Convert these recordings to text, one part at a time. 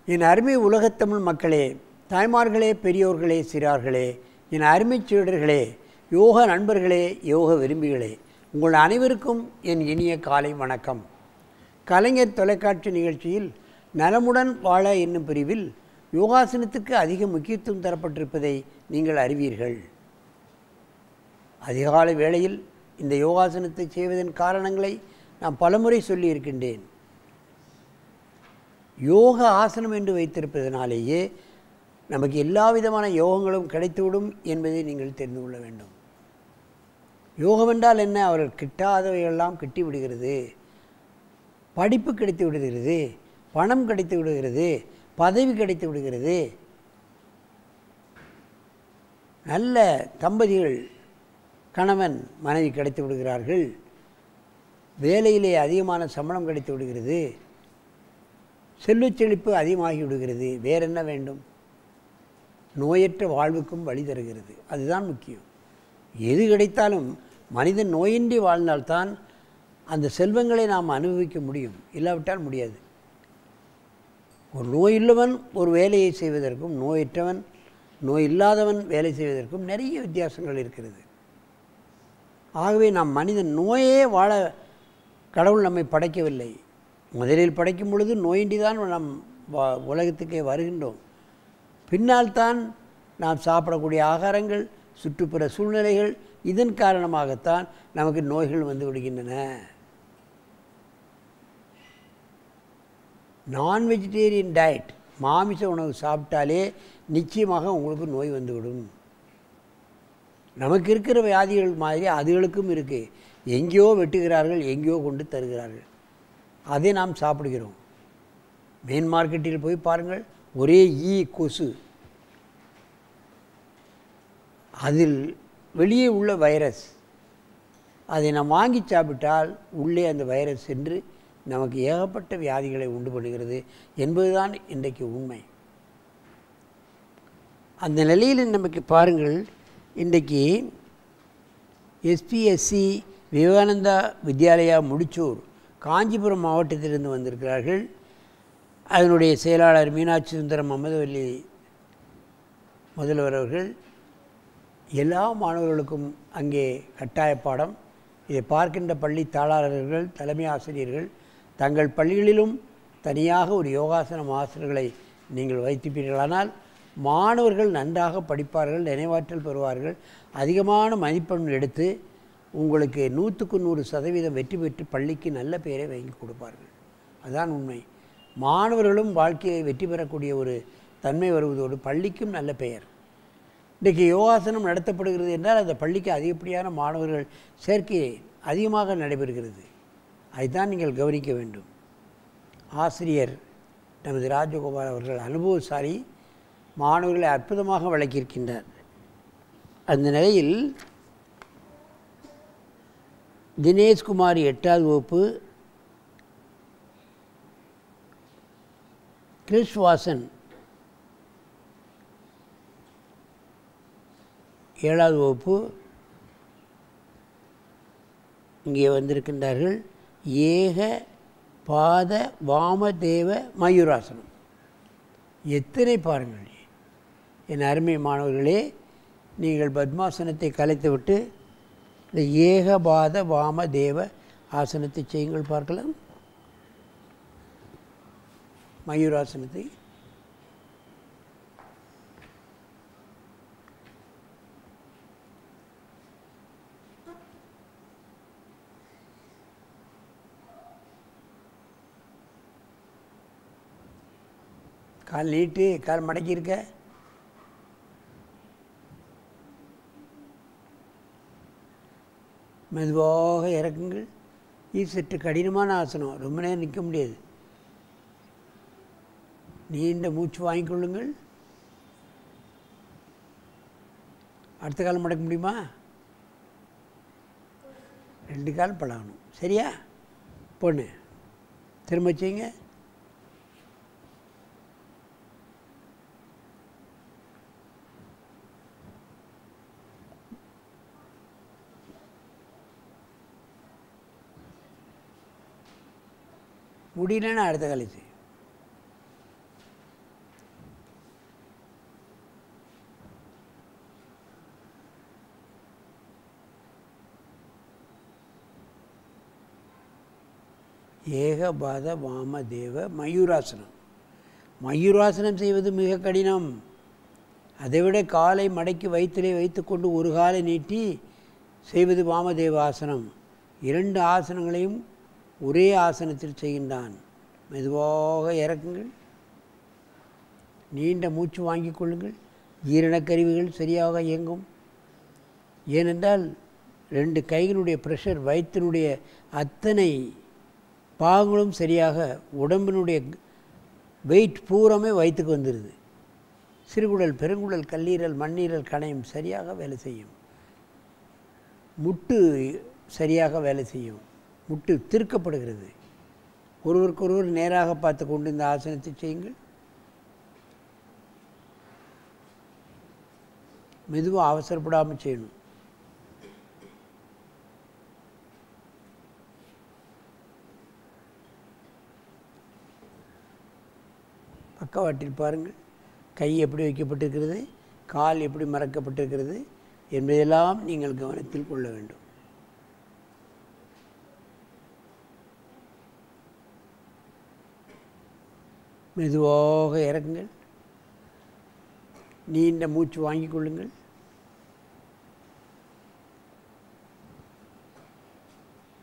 என் அருமை உலகத்தமிழ் மக்களே, தாய்மார்களே, பெரியோர்களே, சிறார்களே, என் அருமை சீடர்களே, யோக நண்பர்களே, யோக விரும்பிகளே, உங்கள் அனைவருக்கும் என் இனிய காலை வணக்கம். கலைஞர் தொலைக்காட்சி நிகழ்ச்சியில் நலமுடன் வாழ என்னும் பிரிவில் யோகாசனத்துக்கு அதிக முக்கியத்துவம் தரப்பட்டிருப்பதை நீங்கள் அறிவீர்கள். அதிகாலை வேளையில் இந்த யோகாசனத்தை செய்வதன் காரணங்களை நான் பலமுறை சொல்லியிருக்கின்றேன். யோக ஆசனம் என்று வைத்திருப்பதனாலேயே நமக்கு எல்லா விதமான யோகங்களும் கிடைத்துவிடும் என்பதை நீங்கள் தெரிந்து கொள்ள வேண்டும். யோகம் என்றால் என்ன? அவர்கள் கிட்டாதவையெல்லாம் கிட்டி விடுகிறது. படிப்பு கிடைத்து விடுகிறது, பணம் கிடைத்து விடுகிறது, பதவி கிடைத்து விடுகிறது. நல்ல தம்பதிகள் கணவன் மனைவி கிடைத்து விடுகிறார்கள். வேலையிலே அதிகமான சம்பளம் கிடைத்து விடுகிறது. செல்வச் செழிப்பு அதிகமாகி விடுகிறது. வேறு என்ன வேண்டும்? நோயற்ற வாழ்வுக்கும் வழி தருகிறது. அதுதான் முக்கியம். எது கிடைத்தாலும் மனிதன் நோயின்றி வாழ்ந்தால்தான் அந்த செல்வங்களை நாம் அனுபவிக்க முடியும். இல்லாவிட்டால் முடியாது. ஒரு நோயுள்ளவன் ஒரு வேலையை செய்வதற்கும் நோயற்றவன் நோய் இல்லாதவன் வேலை செய்வதற்கும் நிறைய வித்தியாசங்கள் இருக்கிறது. ஆகவே நாம் மனிதன் நோயே வாழ கடவுள் நம்மை படைக்கவில்லை. முதலில் படைக்கும் பொழுது நோயின்றி தான் நாம் உலகத்துக்கே வருகின்றோம். பின்னால் தான் நாம் சாப்பிடக்கூடிய ஆகாரங்கள், சுற்றுப்புற சூழ்நிலைகள், இதன் காரணமாகத்தான் நமக்கு நோய்கள் வந்து விடுகின்றன. நான் வெஜிடேரியன் டயட், மாமிச உணவு சாப்பிட்டாலே நிச்சயமாக உங்களுக்கு நோய் வந்துவிடும். நமக்கு இருக்கிற வியாதிகள் மாதிரி அதுகளுக்கும் இருக்குது. எங்கேயோ வெட்டுகிறார்கள், எங்கேயோ கொண்டு தருகிறார்கள். அதை நாம் சாப்பிடுகிறோம். மெயின் மார்க்கெட்டில் போய் பாருங்கள், ஒரே கொசு. அதில் வெளியே உள்ள வைரஸ். அதை நாம் வாங்கி சாப்பிட்டால் உள்ளே அந்த வைரஸ் சென்று நமக்கு ஏகப்பட்ட வியாதிகளை உண்டு பண்ணுகிறது என்பதுதான் இன்றைக்கு உண்மை. அந்த நிலையில் நமக்கு பாருங்கள், இன்றைக்கு எஸ்பிஎஸ்சி விவேகானந்தா வித்யாலயா முடிச்சூர் காஞ்சிபுரம் மாவட்டத்திலிருந்து வந்திருக்கிறார்கள். அதனுடைய செயலாளர் மீனாட்சி சுந்தரம் அமதவல்லி முதல்வர் அவர்கள் எல்லா மாணவர்களுக்கும் அங்கே கட்டாய பாடம். இதை பார்க்கின்ற பள்ளி தாளாளர்கள், தலைமை ஆசிரியர்கள் தங்கள் பள்ளிகளிலும் தனியாக ஒரு யோகாசன மாஸ்டர்களை நீங்கள் வைத்திருப்பீர்களானால் மாணவர்கள் நன்றாக படிப்பார்கள், நினைவாற்றல் பெறுவார்கள், அதிகமான மதிப்பெண் எடுத்து உங்களுக்கு 100க்கு 100% வெற்றி பெற்று பள்ளிக்கு நல்ல பெயரை வாங்கி கொடுப்பார்கள். அதுதான் உண்மை. மாணவர்களும் வாழ்க்கையை வெற்றி பெறக்கூடிய ஒரு தன்மை வருவதோடு பள்ளிக்கும் நல்ல பெயர். இன்றைக்கு யோகாசனம் நடத்தப்படுகிறது என்றால் அந்த பள்ளிக்கு அதிகப்படியான மாணவர்கள் சேர்க்கை அதிகமாக நடைபெறுகிறது. அதுதான் நீங்கள் கவனிக்க வேண்டும். ஆசிரியர் நமது ராஜகோபால் அவர்கள் அனுபவசாலி, மாணவர்களை அற்புதமாக விளக்கியிருக்கின்றார். அந்த நிலையில் தினேஷ்குமார் 8வது வகுப்பு, கிறிஸ் வாசன் 7வது வகுப்பு இங்கே வந்திருக்கின்றார்கள். ஏக பாத வாமதேவ மயூராசனம். எத்தனை பாருங்கள் என் அருமை மாணவர்களே, நீங்கள் பத்மாசனத்தை கலைத்துவிட்டு இந்த ஏகபாத வாமதேவ ஆசனத்தை செய்யுங்கள் பார்க்கலாம். மயூராசனத்தை கால் நீட்டு, கால் மடக்கி இருக்க. மெதுவாக இறக்குங்கள். இது சற்று கடினமான ஆசனம், ரொம்ப நேரம் நிற்க முடியாது. நீண்ட மூச்சு வாங்கிக்கொள்ளுங்கள். அடுத்த கால் மடக்க முடியுமா? 2 கால் பழகணும். சரியா? பொண்ணு திரும்ப செய்யுங்க. முடியலன்னா அடுத்த காலேஜ். ஏகபாத வாமதேவ மயூராசனம். மயூராசனம் செய்வது மிக கடினம். அதைவிட காலை மடக்கி வயிற்றிலே வைத்துக்கொண்டு ஒரு காலை நீட்டி செய்வது வாமதேவ ஆசனம். 2 ஆசனங்களையும் ஒரே ஆசனத்தில் செய்கின்றான். மெதுவாக இறக்குங்கள், நீண்ட மூச்சு வாங்கிக் கொள்ளுங்கள். ஜீரணக்கருவிகள் சரியாக இயங்கும். ஏனென்றால் 2 கைகளுடைய ப்ரெஷர் வயிற்றினுடைய அத்தனை பாகங்களும் சரியாக, உடம்பினுடைய வெயிட் பூராமே வயிற்றுக்கு வந்துடுது. சிறுகுடல், பெருங்குடல், கல்லீரல், மண்ணீரல், கணையம் சரியாக வேலை செய்யும். முட்டு சரியாக வேலை செய்யும். முட்டு திருக்கப்படுகிறது. ஒருவருக்கொருவர் நேராக பார்த்து கொண்டு இந்த ஆசனத்தை செய்யுங்கள். மெதுவாக அவசரப்படாமல் செய்யணும். பக்கவாட்டில் பாருங்கள், கை எப்படி வைக்கப்பட்டிருக்கிறது, கால் எப்படி மறக்கப்பட்டிருக்கிறது என்பதெல்லாம் நீங்கள் கவனத்தில் கொள்ள வேண்டும். மெதுவாக இறக்குங்கள், நீண்ட மூச்சு வாங்கிக் கொள்ளுங்கள்.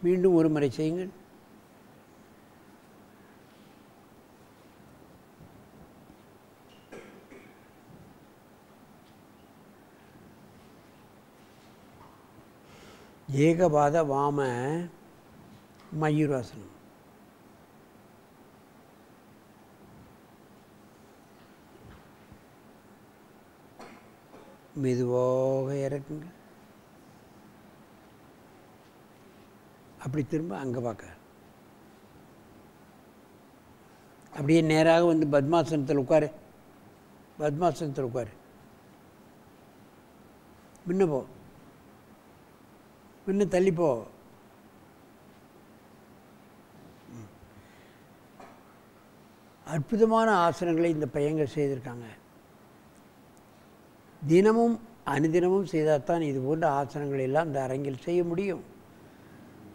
மீண்டும் ஒரு முறை செய்யுங்கள். ஏகபாத வாம மயூராசனம். மெதுவாக இறக்குங்க. அப்படி திரும்ப அங்கே பார்க்க. அப்படியே நேராக வந்து பத்மாசனத்தில் உட்காரு. பத்மாசனத்தில் உட்காரு. முன்ன போ, முன்ன தள்ளிப்போ. அற்புதமான ஆசனங்களை இந்த பையங்கள் செய்திருக்காங்க. தினமும் அனுதினமும் செய்தால்தான் இது போன்ற ஆசனங்களை எல்லாம் இந்த அரங்கில் செய்ய முடியும்.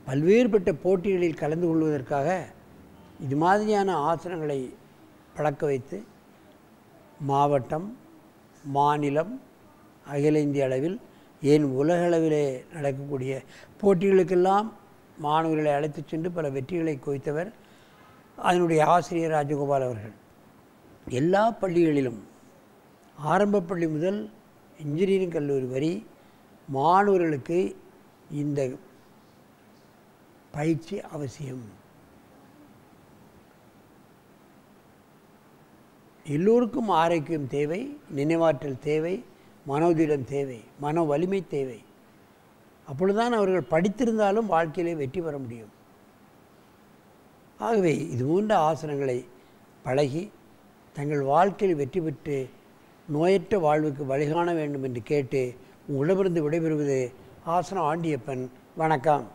பல்வேறுபட்ட போட்டிகளில் கலந்து கொள்வதற்காக இது மாதிரியான ஆசனங்களை பழக்க வைத்து மாவட்டம், மாநிலம், அகில இந்திய அளவில், ஏன் உலக அளவிலே நடக்கக்கூடிய போட்டிகளுக்கெல்லாம் மாணவர்களை அழைத்து சென்று பல வெற்றிகளை குவித்தவர் அதனுடைய ஆசிரியர் ராஜகோபால் அவர்கள். எல்லா பள்ளிகளிலும், ஆரம்ப பள்ளி முதல் இன்ஜினியரிங் கல்லூரி வரை மாணவர்களுக்கு இந்த பயிற்சி அவசியம். எல்லோருக்கும் ஆரோக்கியம் தேவை, நினைவாற்றல் தேவை, மனோதிடம் தேவை, மன வலிமை தேவை. அப்பொழுதுதான் அவர்கள் படித்திருந்தாலும் வாழ்க்கையிலே வெற்றி பெற முடியும். ஆகவே இது போன்ற ஆசனங்களை பழகி தங்கள் வாழ்க்கையில் வெற்றி பெற்று நோயற்ற வாழ்வுக்கு வழிகாண வேண்டும் என்று கேட்டு உங்களிடமிருந்து விடைபெறுவது ஆசனம் ஆண்டியப்பன். வணக்கம்.